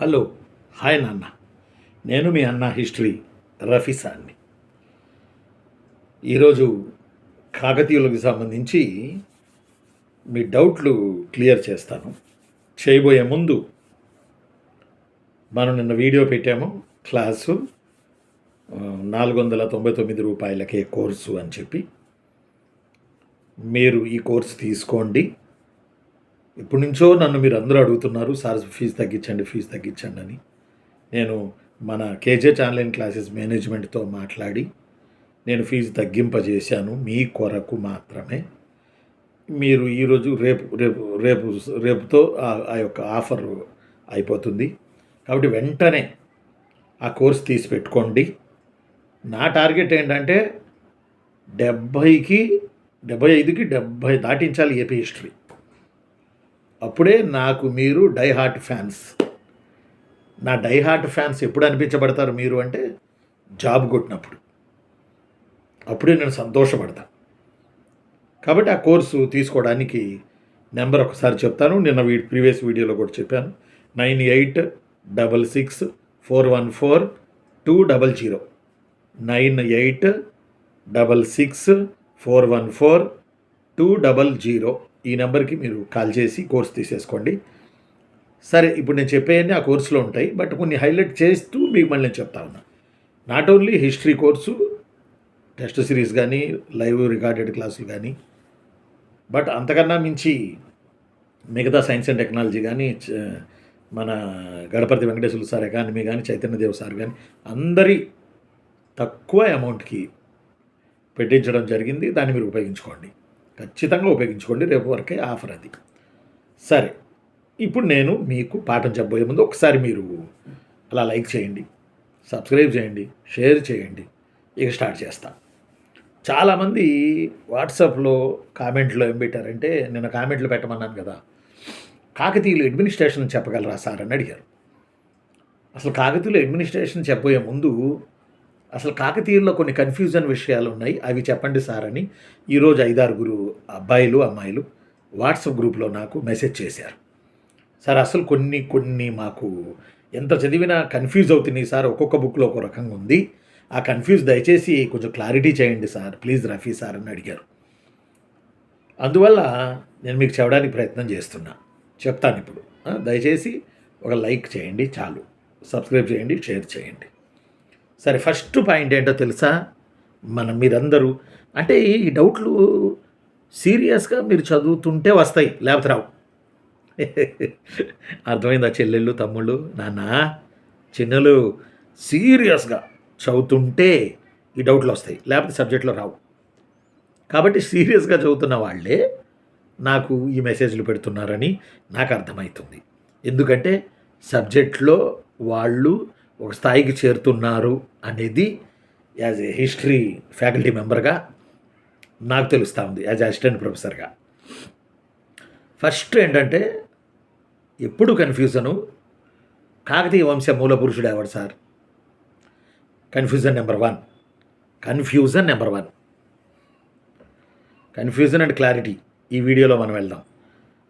Hello, hi నాన్న. నేను మీ అన్న హిస్టరీ రఫీసాన్ని. ఈరోజు కాకతీయులకు సంబంధించి మీ డౌట్లు క్లియర్ చేస్తాను. చేయబోయే ముందు మనం నిన్న వీడియో పెట్టాము, క్లాసు 499 రూపాయలకే కోర్సు అని చెప్పి. మీరు ఈ కోర్సు తీసుకోండి. ఇప్పటి నుంచో నన్ను మీరు అందరూ అడుగుతున్నారు, సార్ ఫీజు తగ్గించండి అని. నేను మన కేజెట్ ఆన్లైన్ క్లాసెస్ మేనేజ్మెంట్తో మాట్లాడి నేను ఫీజు తగ్గింపజేశాను మీ కొరకు మాత్రమే. మీరు ఈరోజు రేపుతో ఆ యొక్క ఆఫర్ అయిపోతుంది. కాబట్టి వెంటనే ఆ కోర్స్ తీసి పెట్టుకోండి. నా టార్గెట్ ఏంటంటే 75కి 70 దాటించాలి ఏపీ హిస్టరీ. అప్పుడే నాకు మీరు డైహార్ట్ ఫ్యాన్స్. నా డైహార్ట్ ఫ్యాన్స్ ఎప్పుడు అనిపించబడతారు మీరు అంటే జాబ్ కొట్టినప్పుడు. అప్పుడే నేను సంతోషపడతా. కాబట్టి ఆ కోర్సు తీసుకోవడానికి నెంబర్ ఒకసారి చెప్తాను. నిన్న ప్రీవియస్ వీడియోలో కూడా చెప్పాను. 9866414200 9866414200 ఈ నెంబర్కి మీరు కాల్ చేసి కోర్స్ తీసేసుకోండి. సరే, ఇప్పుడు నేను చెప్పేవన్నీ ఆ కోర్సులో ఉంటాయి, బట్ కొన్ని హైలైట్ చేస్తూ మీకు మళ్ళీ నేను చెప్తా ఉన్నా. Not only history course, test series కానీ, లైవ్ రికార్డెడ్ క్లాసులు కానీ, బట్ అంతకన్నా మించి మిగతా సైన్స్ అండ్ టెక్నాలజీ కానీ, మన గణపతి వెంకటేశ్వర సార్ అకాడమీ కానీ, చైతన్యదేవ్ సార్ కానీ అందరి తక్కువ అమౌంట్కి పెట్టించడం జరిగింది. దాన్ని మీరు ఉపయోగించుకోండి, ఖచ్చితంగా ఉపయోగించుకోండి. రేపు వరకే ఆఫర్ అది. సరే, ఇప్పుడు నేను మీకు పాఠం చెప్పబోయే ముందు ఒకసారి మీరు అలా లైక్ చేయండి, సబ్స్క్రైబ్ చేయండి, షేర్ చేయండి. ఇక స్టార్ట్ చేస్తా. చాలామంది వాట్సాప్లో కామెంట్లో ఏం పెట్టారంటే, నిన్న కామెంట్లు పెట్టమన్నాను కదా, కాకతీయులు అడ్మినిస్ట్రేషన్ చెప్పగలరా సార్ అని అడిగారు. అసలు కాకతీయులు అడ్మినిస్ట్రేషన్ చెప్పబోయే ముందు అసలు కాకతీయుల్లో కొన్ని కన్ఫ్యూజన్ విషయాలు ఉన్నాయి, అవి చెప్పండి సార్ అని ఈరోజు 5-6 అబ్బాయిలు అమ్మాయిలు వాట్సాప్ గ్రూప్లో నాకు మెసేజ్ చేశారు. సార్ అసలు కొన్ని మాకు ఎంత చదివినా కన్ఫ్యూజ్ అవుతున్నాయి సార్, ఒక్కొక్క బుక్లో ఒక రకంగా ఉంది, ఆ కన్ఫ్యూజ్ దయచేసి కొంచెం క్లారిటీ చేయండి సార్ ప్లీజ్ రఫీ సార్ అని అడిగారు. అందువల్ల నేను మీకు చెప్పడానికి ప్రయత్నం చేస్తున్నా, చెప్తాను ఇప్పుడు. దయచేసి ఒక లైక్ చేయండి చాలు, సబ్స్క్రైబ్ చేయండి, షేర్ చేయండి. సరే, ఫస్ట్ పాయింట్ ఏంటో తెలుసా? మీరందరూ అంటే ఈ డౌట్లు సీరియస్గా మీరు చదువుతుంటే వస్తాయి, లేకపోతే రావు. అర్థమైందా చెల్లెళ్ళు, తమ్ముళ్ళు, నాన్న, చిన్నలు? సీరియస్గా చదువుతుంటే ఈ డౌట్లు వస్తాయి, లేకపోతే సబ్జెక్ట్లో రావు. కాబట్టి సీరియస్గా చదువుతున్న వాళ్ళే నాకు ఈ మెసేజ్లు పెడుతున్నారని నాకు అర్థమవుతుంది. ఎందుకంటే సబ్జెక్ట్లో వాళ్ళు ఒక స్థాయికి చేరుతున్నారు అనేది యాజ్ ఏ హిస్టరీ ఫ్యాకల్టీ మెంబర్గా నాకు తెలుస్తూ ఉంది, యాజ్ అసిస్టెంట్ ప్రొఫెసర్గా. ఫస్ట్ ఏంటంటే ఎప్పుడు కన్ఫ్యూజను, కాకతీయ వంశ మూల పురుషుడు ఎవడు sir? Confusion number 1. Confusion and clarity ఈ వీడియోలో మనం వెళ్దాం.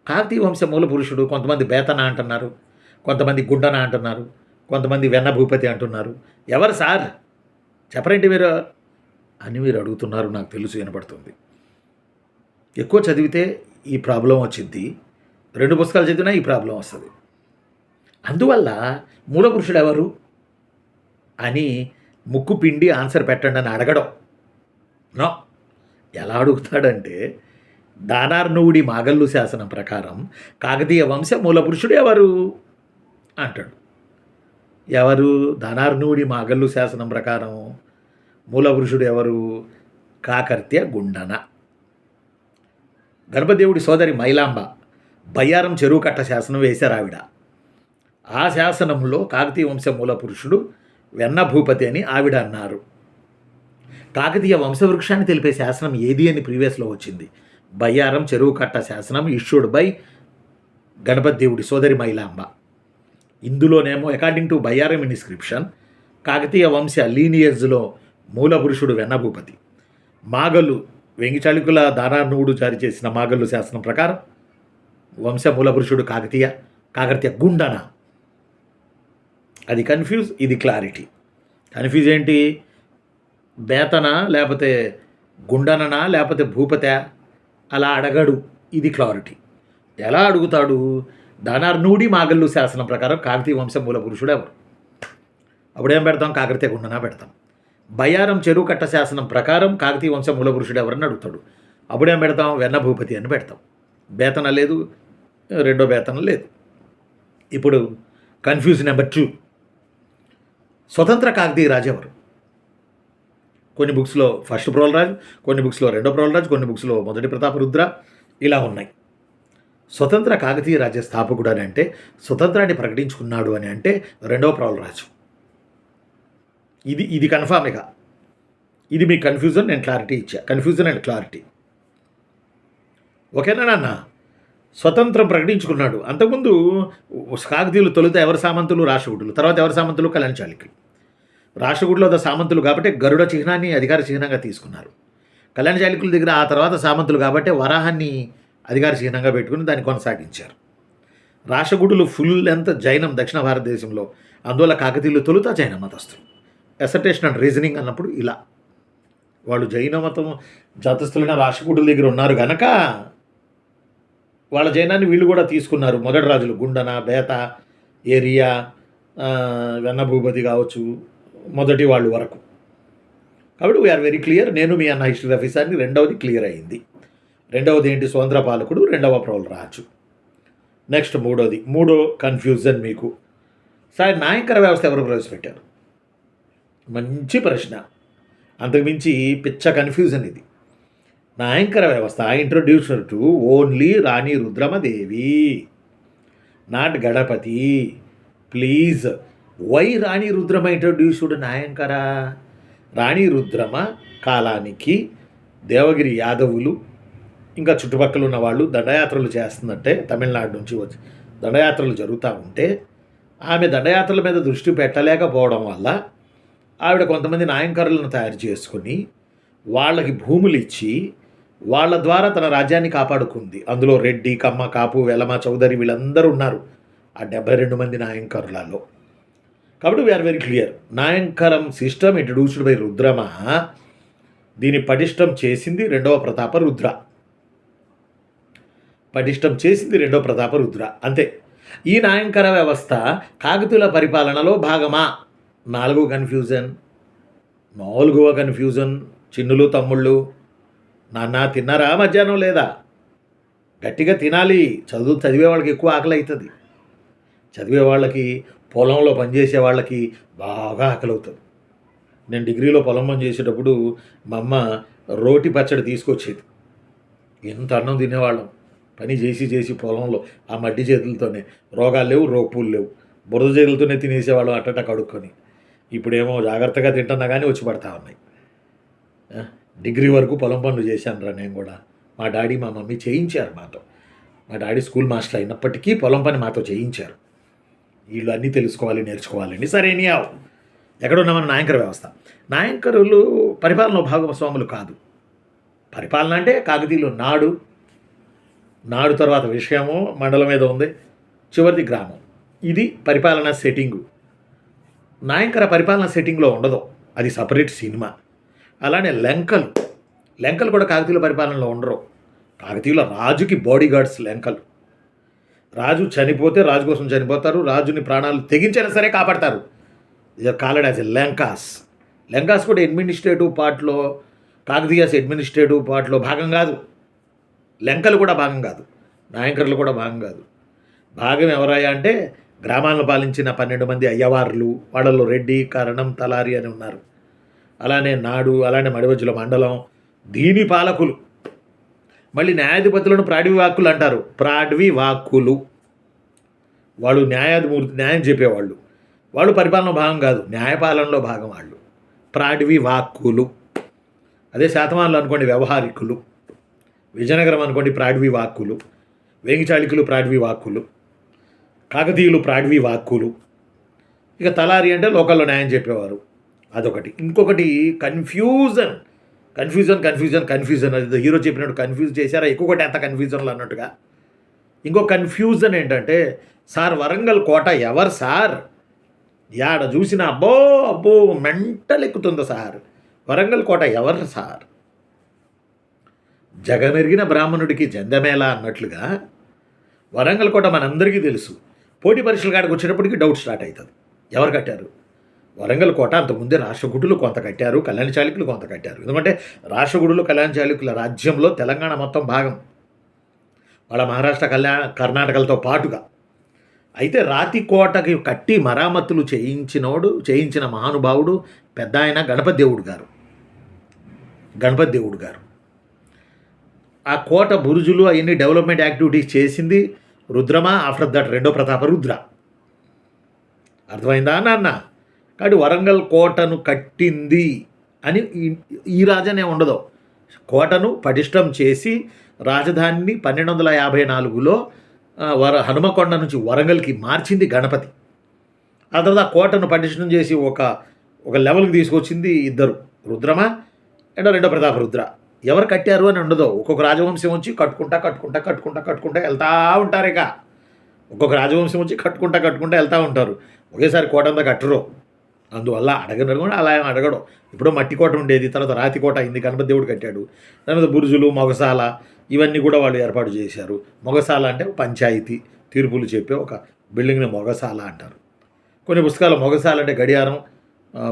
కాకతీయ వంశ మూల పురుషుడు కొంతమంది బేతన అంటున్నారు, కొంతమంది గుండన అంటున్నారు, కొంతమంది వెన్న భూపతి అంటున్నారు. ఎవరు సార్ చెప్పరేంటి మీరు అని మీరు అడుగుతున్నారు. నాకు తెలుసు, వినపడుతుంది. ఎక్కువ చదివితే ఈ ప్రాబ్లం వచ్చింది, 2 పుస్తకాలు చదివినా ఈ ప్రాబ్లం వస్తుంది. అందువల్ల మూల పురుషుడు ఎవరు అని ముక్కు పిండి ఆన్సర్ పెట్టండి అని అడగడం నో. ఎలా అడుగుతాడంటే, దానార్ణువుడి మాగల్లు శాసనం ప్రకారం కాకతీయ వంశ మూల పురుషుడు ఎవరు అంటాడు. ఎవరు? దానార్ణువుడి మాగల్లు శాసనం ప్రకారం మూల పురుషుడు ఎవరు? కాకర్త్య గుండన. గణపతిదేవుడి సోదరి మైలాంబ బయ్యారం చెరువు కట్ట శాసనం వేశారు ఆవిడ. ఆ శాసనంలో కాకతీయ వంశ మూల పురుషుడు వెన్న భూపతి అని ఆవిడ అన్నారు. కాకతీయ వంశవృక్షాన్ని తెలిపే శాసనం ఏది అని ప్రీవియస్లో వచ్చింది. బయ్యారం చెరువు కట్ట శాసనం ఇష్యూడ్ బై గణపతిదేవుడి సోదరి మైలాంబ. ఇందులోనేమో according to Bayyaram inscription Kakatiya వంశ లీనియర్స్లో మూల పురుషుడు వెన్నభూపతి. మాగల్లు వెంగిచళికుల దానార్ణువుడు జారీ చేసిన మాగల్లు శాసనం ప్రకారం వంశ మూల పురుషుడు కాకర్త్య గుండన. అది కన్ఫ్యూజ్, ఇది క్లారిటీ. కన్ఫ్యూజ్ ఏంటి? బేతనా లేకపోతే గుండననా లేకపోతే భూపతా అలా అడగడు. ఇది క్లారిటీ. ఎలా అడుగుతాడు? దానార్నూడి మాగల్లు శాసనం ప్రకారం కాకతీయ వంశం మూల పురుషుడు ఎవరు? అప్పుడేం పెడతాం? కాకతీయ గుండనా పెడతాం. బయ్యారం చెరువు కట్ట శాసనం ప్రకారం కాకతీయ వంశం మూల పురుషుడు ఎవరని అడుగుతాడు. అప్పుడేం పెడతాం? వెన్న భూపతి అని పెడతాం. బేతన లేదు, రెండో బేతన లేదు. ఇప్పుడు కన్ఫ్యూజ్ నెంబర్ 2. స్వతంత్ర కాకతీయ రాజు ఎవరు? కొన్ని బుక్స్లో ఫస్ట్ ప్రోల్రాజు, కొన్ని బుక్స్లో రెండో ప్రోల్రాజు, కొన్ని బుక్స్లో మొదటి ప్రతాపరుద్ర ఇలా ఉన్నాయి. స్వతంత్ర కాకతీయ రాజ్య స్థాపకుడు అని అంటే, స్వతంత్రాన్ని ప్రకటించుకున్నాడు అని అంటే రెండో ప్రోల్రాజు. ఇది కన్ఫామ్. ఇక ఇది మీ కన్ఫ్యూజన్, నేను క్లారిటీ ఇచ్చా. Confusion and clarity. ఓకేనా నాన్న? స్వతంత్రం ప్రకటించుకున్నాడు. అంతకుముందు కాకతీయులు తొలుత ఎవరి సామంతులు? రాష్ట్రకూటులు. తర్వాత ఎవరి సామంతులు? కళ్యాణ చాళుక్యులు. రాష్ట్రకూటులో సామంతులు కాబట్టి గరుడ చిహ్నాన్ని అధికార చిహ్నంగా తీసుకున్నారు. కళ్యాణ చాళుక్యుల దగ్గర ఆ తర్వాత సామంతులు కాబట్టి వరాహాన్ని అధికార చిహ్నంగా పెట్టుకుని దాన్ని కొనసాగించారు. రాష్ట్రకూటులు ఫుల్ లెంత్ జైనం దక్షిణ భారతదేశంలో, అందువల్ల కాకతీయులు తొలుత జైన మతస్థులు. ఎసర్టేషన్ అండ్ రీజనింగ్ అన్నప్పుడు ఇలా వాళ్ళు జైన మతం జాతస్థులైన రాష్ట్రకూటుల దగ్గర ఉన్నారు కనుక వాళ్ళ జైనాన్ని వీళ్ళు కూడా తీసుకున్నారు. మొదటి రాజులు గుండన, బేత, ఏరియా, వెన్నభూపతి కావచ్చు, మొదటి వాళ్ళు వరకు. కాబట్టి వీఆర్ వెరీ క్లియర్. నేను మీ అన్న హిస్టరీ ఆఫీసర్ని. రెండవది క్లియర్ అయింది. రెండవది ఏంటి? స్వతంత్ర పాలకుడు, రెండవ ప్రోల్రాజు. నెక్స్ట్ మూడో కన్ఫ్యూజన్ మీకు. సార్ నాయకర వ్యవస్థ ఎవరు ప్రవేశపెట్టారు? మంచి ప్రశ్న. అంతకుమించి పిచ్చ కన్ఫ్యూజన్ ఇది. నాయంకర వ్యవస్థ introducer to only Rani Rudramadevi, not Ganapati. Please, why Rani Rudrama introduced Nayankara? Rani Rudrama కాలానికి దేవగిరి యాదవులు ఇంకా చుట్టుపక్కల ఉన్న వాళ్ళు దండయాత్రలు చేస్తున్నట్టే, తమిళనాడు నుంచి వచ్చి దండయాత్రలు జరుగుతూ ఉంటే ఆమె దండయాత్రల మీద దృష్టి పెట్టలేకపోవడం వల్ల ఆవిడ కొంతమంది నాయంకరులను తయారు చేసుకుని వాళ్ళకి భూములు ఇచ్చి వాళ్ళ ద్వారా తన రాజ్యాన్ని కాపాడుకుంది. అందులో రెడ్డి, కమ్మ, కాపు, వెలమ, చౌదరి వీళ్ళందరూ ఉన్నారు ఆ 72 మంది నాయంకరులలో. కాబట్టి we are very clear. Nayankaram system introduced by Rudrama. దీన్ని పటిష్టం చేసింది రెండవ ప్రతాపరుద్ర. అంతే. ఈ నాయంకర వ్యవస్థ కాకతీయుల పరిపాలనలో భాగమా? నాలుగవ కన్ఫ్యూజన్. చిన్నులు, తమ్ముళ్ళు, నాన్న తిన్నారా మధ్యాహ్నం? లేదా? గట్టిగా తినాలి. చదివే వాళ్ళకి ఎక్కువ ఆకలి అవుతుంది. చదివే వాళ్ళకి, పొలంలో పనిచేసే వాళ్ళకి బాగా ఆకలి అవుతుంది. నేను డిగ్రీలో పొలం పని చేసేటప్పుడు మా అమ్మ రోటి పచ్చడి తీసుకొచ్చేది. ఎంత అన్నం తినేవాళ్ళం పని చేసి పొలంలో ఆ మట్టి చేతులతోనే. రోగాలు లేవు, రోపులు లేవు, బురద చేతులతోనే తినేసేవాళ్ళం అట్టట కడుక్కొని. ఇప్పుడేమో జాగ్రత్తగా తింటున్నా కానీ వచ్చి పడతా ఉన్నాయి. డిగ్రీ వరకు పొలం పనులు చేశాను నేను కూడా. మా డాడీ మా మమ్మీ చేయించారు మాతో. మా డాడీ స్కూల్ మాస్టర్ అయినప్పటికీ పొలం పని మాతో చేయించారు. వీళ్ళు అన్నీ తెలుసుకోవాలి, నేర్చుకోవాలండి. సరే నీయావు ఎక్కడున్నా మన నాయంకర వ్యవస్థ. నాయంకరులు పరిపాలన భాగస్వాములు కాదు. పరిపాలన అంటే కాకతీయులు నాడు తర్వాత విషయము మండలం మీద ఉంది, చివరిది గ్రామం. ఇది పరిపాలనా సెట్టింగు. నాయంకర పరిపాలనా సెట్టింగ్లో ఉండదు, అది సపరేట్ సినిమా. అలానే లెంకలు కూడా కాకతీయుల పరిపాలనలో ఉండరు. కాకతీయుల రాజుకి బాడీ గార్డ్స్ లెంకలు. రాజు చనిపోతే రాజు కోసం చనిపోతారు, రాజుని ప్రాణాలు తెగించైనా సరే కాపాడతారు. ఇది కాలడ్ యాజ్ ఎ లెంకాస్ కూడా అడ్మినిస్ట్రేటివ్ పార్ట్లో, కాకతీయాస్ అడ్మినిస్ట్రేటివ్ పార్ట్లో భాగం కాదు. లెంకలు కూడా భాగం కాదు, నాయంకర్లు కూడా భాగం కాదు. భాగం ఎవరయ్యా అంటే గ్రామాలను పాలించిన 12 మంది అయ్యవార్లు, వాళ్ళలో రెడ్డి, కరణం, తలారి అని ఉన్నారు. అలానే అలానే మడివజ్జుల మండలం, దీని పాలకులు. మళ్ళీ న్యాయాధిపతులను ప్రాడ్వివాక్కులు అంటారు. ప్రాడ్వివాక్కులు వాళ్ళు న్యాయం చెప్పేవాళ్ళు. వాళ్ళు పరిపాలన భాగం కాదు, న్యాయపాలనలో భాగం వాళ్ళు. ప్రాడ్వివాక్కులు. అదే శాతవాహనులు అనుకోండి వ్యవహారికులు, విజయనగరం అనుకోండి ప్రాడ్వివాక్కులు, వేంగిచాళుక్యులు ప్రాడ్వివాక్కులు, కాకతీయులు ప్రాడ్వివాక్కులు. ఇక తలారి అంటే లోకల్లో న్యాయం చెప్పేవారు. అదొకటి. ఇంకొకటి కన్ఫ్యూజన్. అది హీరో చెప్పినట్టు కన్ఫ్యూజ్ చేశారా ఎక్కువటి అంత కన్ఫ్యూజన్లు అన్నట్టుగా. ఇంకో కన్ఫ్యూజన్ ఏంటంటే, సార్ వరంగల్ కోట ఎవరు సార్? యాడ చూసిన అబ్బో అబ్బో మెంటల్ ఎక్కుతుంది సార్. వరంగల్ కోట ఎవరు సార్? జగమెరిగిన బ్రాహ్మణుడికి జందమేళ అన్నట్లుగా వరంగల్ కోట మనందరికీ తెలుసు. పోటీ పరీక్షల కాడికి వచ్చేటప్పటికి డౌట్ స్టార్ట్ అవుతుంది. ఎవరు కట్టారు? వరంగల్ కోట అంతకుముందే రాష్ట్రకూటులు కొంత కట్టారు, కళ్యాణ చాళుక్యులు కొంత కట్టారు. ఎందుకంటే రాష్ట్రకూటులు కళ్యాణ చాళుక్యుల రాజ్యంలో తెలంగాణ మొత్తం భాగం, వాళ్ళ మహారాష్ట్ర కర్ణాటకలతో పాటుగా. అయితే రాతి కోటకి కట్టి మరామతులు చేయించిన మహానుభావుడు పెద్ద ఆయన గణపతి దేవుడు గారు. ఆ కోట బురుజులు అవన్నీ డెవలప్మెంట్ యాక్టివిటీస్ చేసింది రుద్రమ. ఆఫ్టర్ దట్ రెండో ప్రతాప రుద్ర. అర్థమైందా నాన్న? కాబట్టి వరంగల్ కోటను కట్టింది అని ఈ రాజనే ఉండదు. కోటను పటిష్టం చేసి రాజధానిని 1254లో హనుమకొండ నుంచి వరంగల్కి మార్చింది గణపతి. ఆ తర్వాత ఆ కోటను పటిష్టం చేసి ఒక లెవెల్కి తీసుకొచ్చింది ఇద్దరు, రుద్రమ అండ్ రెండో ప్రతాప రుద్ర. ఎవరు కట్టారు అని ఉండదు. ఒక్కొక్క రాజవంశం వచ్చి కట్టుకుంటా వెళ్తూ ఉంటారు. ఇక ఒక్కొక్క రాజవంశం వచ్చి కట్టుకుంటా వెళ్తూ ఉంటారు. ఒకేసారి కోట అంతా కట్టరు. అందువల్ల అడగరు కూడా అలా అడగడం. ఇప్పుడు మట్టి కోట ఉండేది, తర్వాత రాతి కోట అయింది, గణపతి దేవుడు కట్టాడు. దాని మీద బురుజులు, మొగసాల ఇవన్నీ కూడా వాళ్ళు ఏర్పాటు చేశారు. మొగసాల అంటే పంచాయతీ తీర్పులు చెప్పే ఒక బిల్డింగ్ని మొగసాల అంటారు. కొన్ని పుస్తకాలు మొగసాల అంటే గడియారం,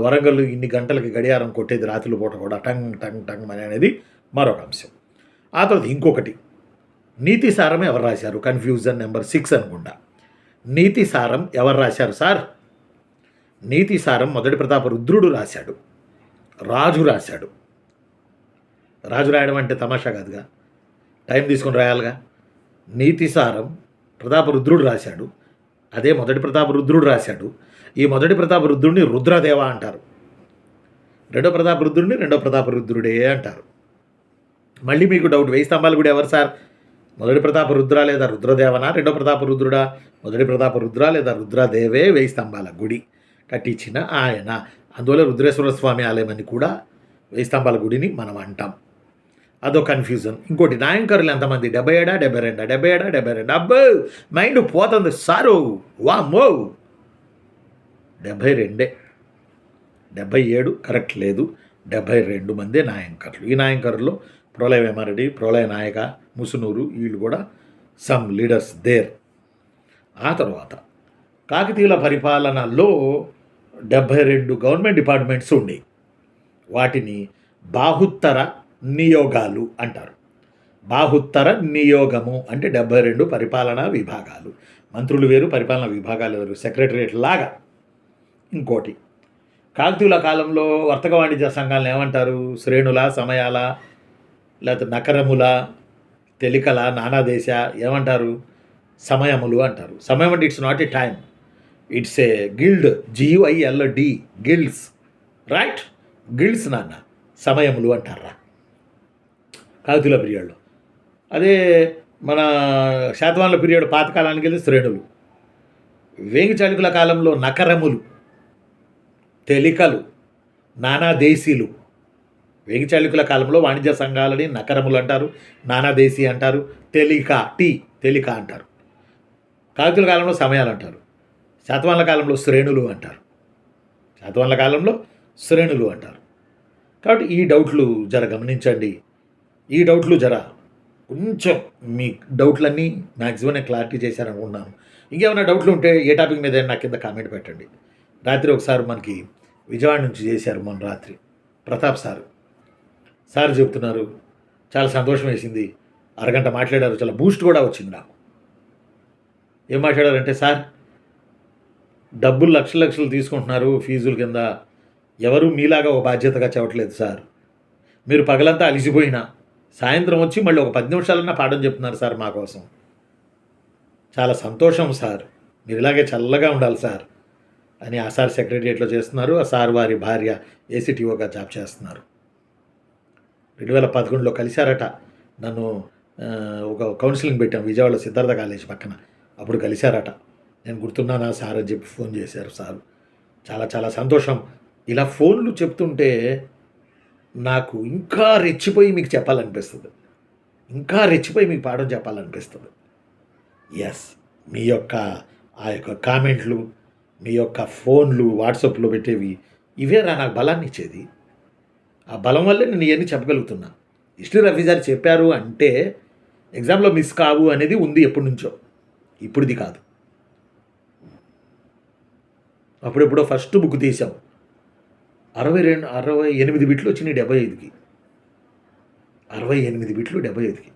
వరంగల్ ఇన్ని గంటలకి గడియారం కొట్టేది రాత్రుల పూట కూడా టంగ్ టంగ్ టంగ్ అని అనేది మరొక అంశం. ఆ తర్వాత ఇంకొకటి, నీతి సారం ఎవరు రాశారు? కన్ఫ్యూజన్ నెంబర్ 6 అనుకుంటా. నీతి సారం ఎవరు రాశారు సార్? నీతి సారం మొదటి ప్రతాప రుద్రుడు రాశాడు. రాజు రాయడం అంటే తమాషా కాదుగా, టైం తీసుకొని రాయాలిగా. నీతి సారం ప్రతాప రుద్రుడు రాశాడు. అదే మొదటి ప్రతాప రుద్రుడు రాశాడు. ఈ మొదటి ప్రతాప రుద్రుడిని రుద్రదేవ అంటారు. రెండో ప్రతాప రుద్రుడే అంటారు. మళ్ళీ మీకు డౌట్, 1000 స్తంభాల గుడి ఎవరు సార్? మొదటి ప్రతాప రుద్ర లేదా రుద్రదేవనా? రెండో ప్రతాప రుద్రుడా? మొదటి ప్రతాప రుద్ర లేదా రుద్రదేవే 1000 స్తంభాల గుడి కట్టించిన ఆయన. అందువల్ల రుద్రేశ్వర స్వామి ఆలయం అని కూడా 1000 స్తంభాల గుడిని మనం అంటాం. అదో కన్ఫ్యూజన్. ఇంకోటి, నాయంకరులు ఎంతమంది? 77 అబ్బో మైండ్ పోతుంది సారు. వామ్మో 72, 77 కరెక్ట్ లేదు, 72 మందే నాయంకర్లు. ఈ నాయంకర్లో ప్రళయ వేమారెడ్డి, ప్రళయ నాయక, ముసునూరు వీళ్ళు కూడా సమ్ లీడర్స్ దేర్. ఆ తర్వాత కాకతీయుల పరిపాలనలో 72 గవర్నమెంట్ డిపార్ట్మెంట్స్ ఉండేవి. వాటిని బాహుత్తర నియోగాలు అంటారు. బాహుత్తర నియోగము అంటే 72 పరిపాలనా విభాగాలు. మంత్రులు వేరు, పరిపాలనా విభాగాలు వేరు, సెక్రటరియట్ లాగా. ఇంకోటి, కాకతీయుల కాలంలో వర్తక వాణిజ్య సంఘాలను ఏమంటారు? శ్రేణుల, సమయాల, లేకపోతే నకరముల, తెలికల, నానాదేశ ఏమంటారు? సమయములు అంటారు. సమయం అంటే it's not a time, it's a guild, GUILD, guilds, right? Guilds నాన్న సమయములు అంటారా కాకతీయుల పీరియడ్లో. అదే మన శాతవాహనుల పీరియడ్ పాతకాలానికి వెళ్ళి శ్రేణులు. వేంగి చాళుక్యుల కాలంలో నకరములు, తెలికలు, నానాదేశీలు. వేంగి చాళుక్యుల కాలంలో వాణిజ్య సంఘాలని నకరములు అంటారు, నానాదేశీ అంటారు, తెలిక అంటారు. కాకతీయుల కాలంలో సమయాలు అంటారు. శాతవాహనుల కాలంలో శ్రేణులు అంటారు. కాబట్టి ఈ డౌట్లు గమనించండి. ఈ డౌట్లు కొంచెం మీ డౌట్లన్నీ మ్యాక్సిమం నేను క్లారిటీ చేశారనుకున్నాను. ఇంకేమైనా డౌట్లు ఉంటే ఏ టాపిక్ మీద నా కింద కామెంట్ పెట్టండి. రాత్రి ఒకసారి మనకి విజయవాడ నుంచి చేశారు, మొన్న రాత్రి ప్రతాప్ సార్ చెప్తున్నారు, చాలా సంతోషం వేసింది. అరగంట మాట్లాడారు, చాలా బూస్ట్ కూడా వచ్చింది నాకు. ఏం మాట్లాడారంటే, సార్ డబ్బులు లక్షలు తీసుకుంటున్నారు ఫీజుల కింద, ఎవరు మీలాగా ఒక బాధ్యతగా చెప్పట్లేదు సార్. మీరు పగలంతా అలిసిపోయినా సాయంత్రం వచ్చి మళ్ళీ ఒక 10 నిమిషాలన్నా పాఠం చెప్తున్నారు సార్ మా కోసం. చాలా సంతోషం సార్, మీరు ఇలాగే చల్లగా ఉండాలి సార్ అని ఆ సార్ సెక్రటరియట్లో చేస్తున్నారు. ఆ సార్ వారి భార్య ACTOగా జాబ్ చేస్తున్నారు. 2011లో కలిశారట నన్ను. ఒక కౌన్సిలింగ్ పెట్టాం విజయవాడలో సిద్ధార్థ కాలేజ్ పక్కన, అప్పుడు కలిశారట. నేను గుర్తున్నానా సార్ అని చెప్పి ఫోన్ చేశారు సార్. చాలా చాలా సంతోషం. ఇలా ఫోన్లు చెప్తుంటే నాకు ఇంకా రెచ్చిపోయి మీకు చెప్పాలనిపిస్తుంది, ఇంకా రెచ్చిపోయి మీకు పాఠం చెప్పాలనిపిస్తుంది. ఎస్, మీ యొక్క ఆ యొక్క కామెంట్లు, మీ యొక్క ఫోన్లు వాట్సాప్లో పెట్టేవి ఇవేరా నాకు బలాన్ని ఇచ్చేది. ఆ బలం వల్లే నేను ఇవన్నీ చెప్పగలుగుతున్నా. హిస్టరీ రఫీ సార్ చెప్పారు అంటే ఎగ్జామ్లో మిస్ కావు అనేది ఉంది ఎప్పటి నుంచో, ఇప్పుడుది కాదు. అప్పుడెప్పుడో ఫస్ట్ బుక్ తీసాం 68 బిట్లు వచ్చినాయి 75కి. 68 బిట్లు 75కి.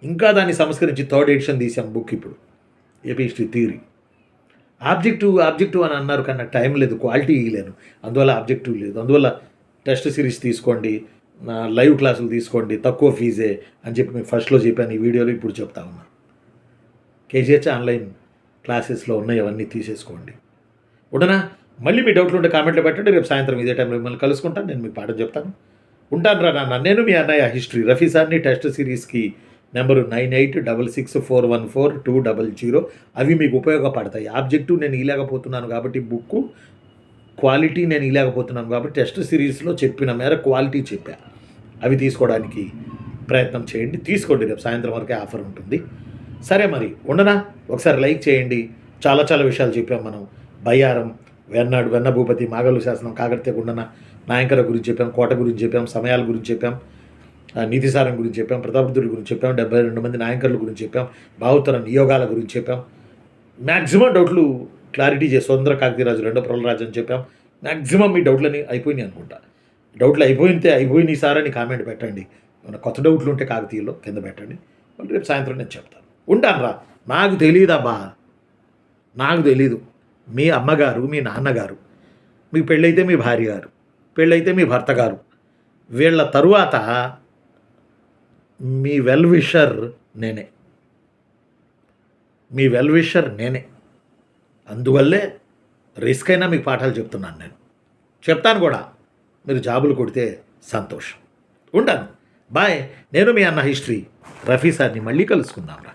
ఇంకా దాన్ని సంస్కరించి థర్డ్ ఎడిషన్ తీసాం బుక్ ఇప్పుడు, ఏపీ హిస్టరీ థియరీ. ఆబ్జెక్టివ్ అని అన్నారు కానీ నాకు టైం లేదు, క్వాలిటీ ఇవ్వలేను, అందువల్ల ఆబ్జెక్టివ్ లేదు. అందువల్ల టెస్ట్ సిరీస్ తీసుకోండి, లైవ్ క్లాసులు తీసుకోండి, తక్కువ ఫీజే అని చెప్పి మీకు ఫస్ట్లో చెప్పాను, ఈ వీడియోలో ఇప్పుడు చెప్తా ఉన్నా. కేజీహెచ్ ఆన్లైన్ క్లాసెస్లో ఉన్నాయి, అవన్నీ తీసేసుకోండి. ఉండనా? మళ్ళీ మీ డౌట్లు ఉంటే కామెంట్లో పెట్టండి. రేపు సాయంత్రం ఇదే టైంలో మిమ్మల్ని కలుసుకుంటాను, నేను మీకు పాఠం చెప్తాను. ఉంటాను రా నాన్న. నేను మీ అన్నయ్య హిస్టరీ రఫీ సార్ని. టెస్ట్ సిరీస్కి నెంబరు 9866414200. అవి మీకు ఉపయోగపడతాయి. ఆబ్జెక్టివ్ నేను ఇలాగపోతున్నాను కాబట్టి, బుక్ క్వాలిటీ నేను ఇలాగపోతున్నాను కాబట్టి టెస్ట్ సిరీస్లో చెప్పిన మేర క్వాలిటీ చెప్పా. అవి తీసుకోవడానికి ప్రయత్నం చేయండి, తీసుకోండి. రేపు సాయంత్రం వరకే ఆఫర్ ఉంటుంది. సరే మరి ఉండనా? ఒకసారి లైక్ చేయండి. చాలా చాలా విషయాలు చెప్పాం మనం. బయ్యారం, వెన్నాడు, వెన్న భూపతి, మాగల్లు శాసనం, కాకతీయ గుండన, నాయకర గురించి చెప్పాం, కోట గురించి చెప్పాం, సమయాల గురించి చెప్పాం, నీతిసారం గురించి చెప్పాం, ప్రతాపరుద్రుడి గురించి చెప్పాం, 72 మంది నాయకర్ల గురించి చెప్పాం, బాహుతర నియోగాల గురించి చెప్పాం. మ్యాక్సిమం డౌట్లు క్లారిటీ చేసి స్వతంత్ర కాకతీయరాజు, రెండో ప్రబలరాజు అని చెప్పాం. మ్యాక్సిమం మీ డౌట్లని అయిపోయినాయి అనుకుంటా. డౌట్లు అయిపోయినాయి సార్ అని కామెంట్ పెట్టండి. ఏమైనా కొత్త డౌట్లు ఉంటే కాకతీయలో కింద పెట్టండి. మళ్ళీ రేపు సాయంత్రం నేను చెప్తాను. ఉంటాను రా. నాకు తెలియదబ్బా, నాకు తెలీదు. మీ అమ్మగారు, మీ నాన్నగారు, మీకు పెళ్ళైతే మీ భార్య గారు, పెళ్ళైతే మీ భర్త గారు, వీళ్ళ తరువాత మీ వెల్ విషర్ నేనే. అందువల్లే రిస్క్ అయినా మీకు పాఠాలు చెప్తున్నాను. నేను చెప్తాను కూడా. మీరు జాబులు కొడితే సంతోషం. ఉంటాను. బాయ్. నేను మీ అన్న హిస్టరీ రఫీ సార్ని. మళ్ళీ కలుసుకుందాం రా.